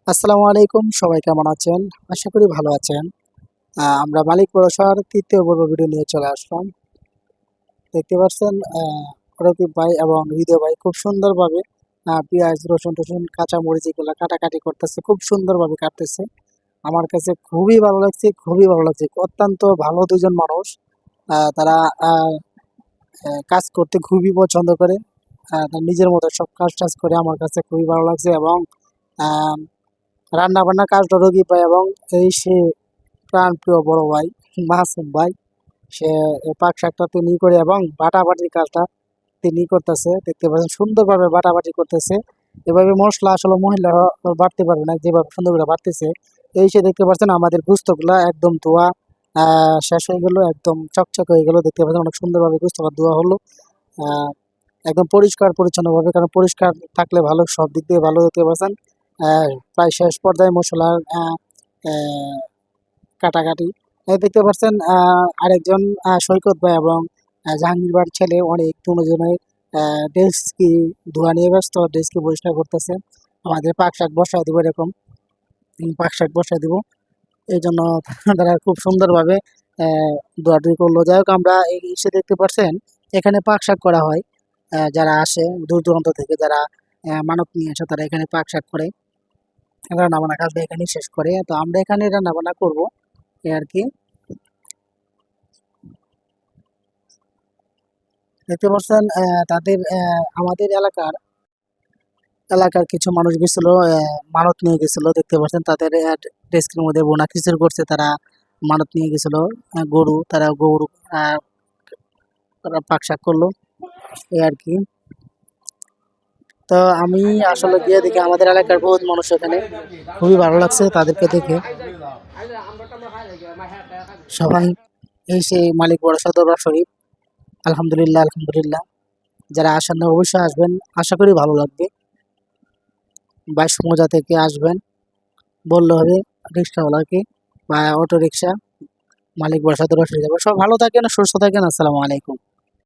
আসসালামু আলাইকুম, সবাই কেমন আছেন? আশা করি ভালো আছেন। আমরা মালিক পৌরসভার ৩য় পর্ব ভিডিও নিয়ে চলে আসলাম। দেখতে পাচ্ছেন রকিব ভাই এবং হৃদয় ভাই খুব সুন্দরভাবে পেঁয়াজ, রসুন-টসুন, কাঁচামরিচ এগুলা কাটাকাটি করতেছে। খুব সুন্দরভাবে কাটতেছে। আমার কাছে খুবই ভালো লাগছে, খুবই ভালো লাগছে। অত্যন্ত ভালো ২ জন মানুষ। তারা আ কাজ করতে খুবই পছন্দ করে। তার নিজের মতো সব কাজ-টাজ করে আমার কাছে খুবই ভালো লাগছে এবং আ রান্না-বান্নার কাজটা রকিব ভাই এবং সে প্রাণপ্রিয় বড় ভাই মাসুম ভাই সে পাক-শাকটা তিনিই করে এবং বাটাবাটির কাজটা তিনিই করতেছে। দেখতে পাচ্ছেন সুন্দরভাবে বাটাবাটি করতেছে। এভাবে মসলা আসলে মহিলারা বাটতে পারবে না, যেভাবে সুন্দর করে বাটতেছে। সে দেখতে পাচ্ছেন আমাদের গোস্তগুলা একদম ধোয়া আ শেষ হয়ে গেল, একদম চকচকে হয়ে গেল। দেখতে পাচ্ছেন অনেক সুন্দরভাবে গোস্তটা ধোয়া হলো। আ একদম পরিষ্কার-পরিচ্ছন্নভাবে, কারণ পরিষ্কার থাকলে ভালো, সব দিক দিয়ে ভালো। দেখতে পাচ্ছেন আ প্রায় শেষ পর্যায়ে মসলার অ্যা কাটাকাটি। দেখতে পাচ্ছেন আরেকজন সৈকত ভাই এবং জাহাঙ্গীর ভাইয়ের ছেলে অনেক দুজনে আ ডেস্কি ধোয়া নিয়ে ব্যস্ত, ডেস্কি পরিষ্কার করতেছে। আমাদের পাক-শাক বসায় দিব এরকম। পাক-শাক বসায় দিব। এইজন্য তারা খুব সুন্দরভাবে অ্যা ধোয়াধুয়ি করলো। যাই হোক, আমরা এসে দেখতে পারছেন এখানে পাক-শাক করা হয়। যারা আসে দূর-দূরান্ত থেকে, যারা মানত নিয়ে আসে তারা এখানে পাক-শাক করে। রান্না-বান্না কাজটা এখানেই শেষ করে। তো আমরা এখানে রান্না-বান্না করব এই আরকি। দেখতে পাচ্ছেন তাদের আমাদের এলাকার কিছু মানুষ গেছিল, মানত নিয়ে গেছিল। দেখতে পাচ্ছেন তাদের ডেস্কের মধ্যে বোনা খিচুড়ি করছে, তারা মানত নিয়ে গেছিল। গরু, তারা গরু আ তারা পাক-শাক করলো এই আরকি। তো আমি আসলে গিয়ে দেখি আমাদের এলাকার বহুত মানুষ এখানে। খুবই ভালো লাগছে তাদেরকে দেখে। সবাই এসে মালিক বড় দরবার শরীফ। আলহামদুলিল্লাহ, আলহামদুলিল্লাহ। যারা আসেন না অবশ্যই আসবেন। আশা করি ভালো লাগবে। ২২ মৌজা থেকে আসবেন বললে হবে রিক্শাওয়ালাকে বা অটো রিক্সা, মালিক বড় দরবার শরীফ যাবে। সবাই ভালো থাকেন, সুস্থ থাকেন। আসসালামু আলাইকুম।